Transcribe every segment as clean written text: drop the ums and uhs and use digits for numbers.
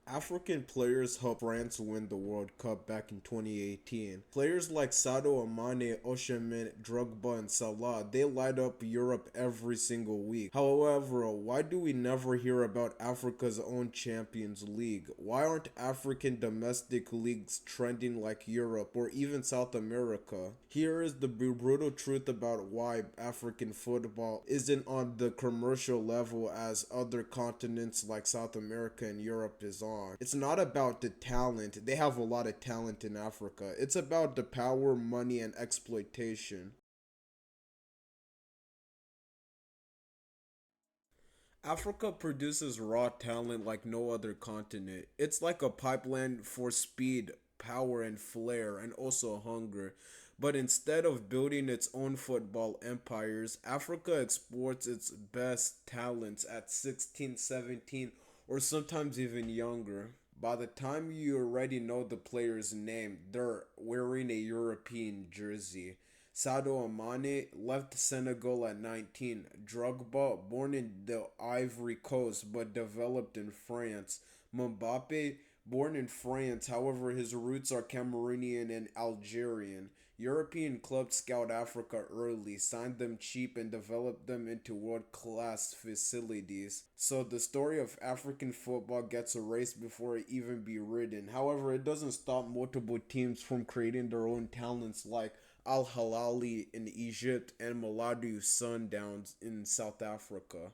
African players helped France win the World Cup back in 2018. Players like Sadio Mane, Osimhen, Drogba, and Salah, they light up Europe every single week. However, why do we never hear about Africa's own Champions League? Why aren't African domestic leagues trending like Europe or even South America? Here is the brutal truth about why African football isn't on the commercial level as other continents like South America and Europe is on. It's not about the talent. They have a lot of talent in Africa. It's about the power, money, and exploitation. Africa produces raw talent like no other continent. It's like a pipeline for speed, power, and flair, and also hunger. But instead of building its own football empires, Africa exports its best talents at 16, 17, or sometimes even younger. By the time you already know the player's name, they're wearing a European jersey. Sadio Mane left Senegal at 19. Drogba, born in the Ivory Coast but developed in France. Mbappe, born in France, however, his roots are Cameroonian and Algerian. European clubs scout Africa early, signed them cheap, and developed them into world class facilities. So the story of African football gets erased before it even be written. However, it doesn't stop multiple teams from creating their own talents like Al Hilali in Egypt and Mamelodi Sundowns in South Africa.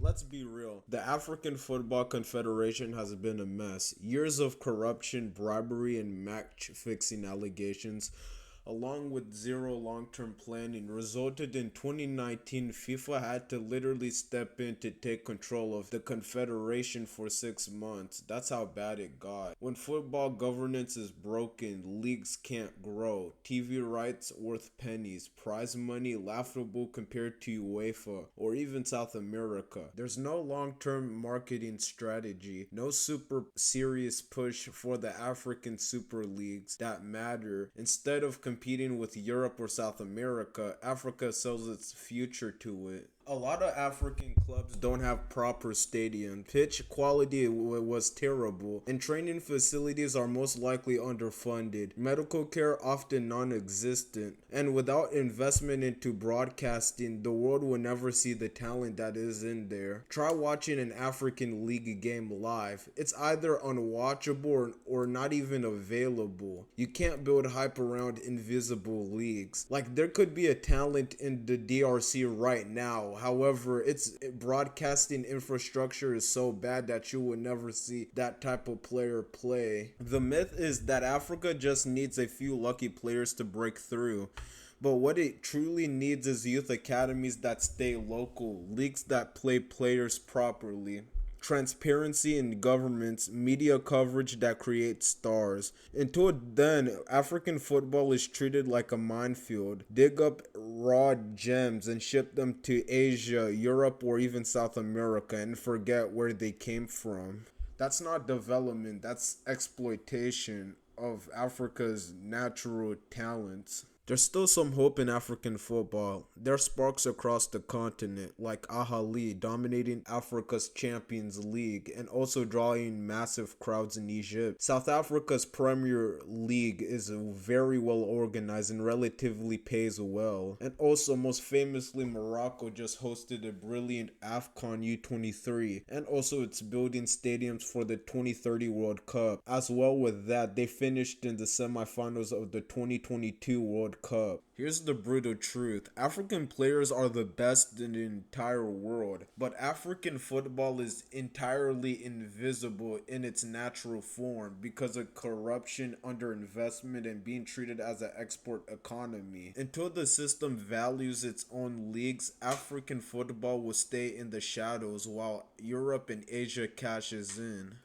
Let's be real. The African Football Confederation has been a mess. Years of corruption, bribery, and match fixing allegations, along with zero long term planning, resulted in 2019 FIFA had to literally step in to take control of the Confederation for 6 months. That's how bad it got. When football governance is broken, leagues can't grow. TV rights worth pennies, prize money laughable compared to UEFA or even South America. There's no long term marketing strategy, no super serious push for the African super leagues that matter. Instead of competing with Europe or South America, Africa sells its future to it. A lot of African clubs don't have proper stadiums. Pitch quality was terrible, and training facilities are most likely underfunded. Medical care often non-existent, and without investment into broadcasting, the world will never see the talent that is in there. Try watching an African league game live. It's either unwatchable or not even available. You can't build hype around invisible leagues. Like, there could be a talent in the DRC right now. However, its broadcasting infrastructure is so bad that you will never see that type of player play. The myth is that Africa just needs a few lucky players to break through. But what it truly needs is youth academies that stay local, leagues that play players properly, transparency in governments, media coverage that creates stars. Until then, African football is treated like a minefield. Dig up raw gems and ship them to Asia, Europe, or even South America and forget where they came from. That's not development, that's exploitation of Africa's natural talents. There's still some hope in African football. There are sparks across the continent, like Ahali dominating Africa's Champions League and also drawing massive crowds in Egypt. South Africa's Premier League is very well organized and relatively pays well. And also, most famously, Morocco just hosted a brilliant AFCON U23, and also it's building stadiums for the 2030 World Cup. As well with that, they finished in the semifinals of the 2022 World Cup. Here's the brutal truth. African players are the best in the entire world, but African football is entirely invisible in its natural form because of corruption, underinvestment, and being treated as an export economy. Until the system values its own leagues, African football will stay in the shadows while Europe and Asia cashes in.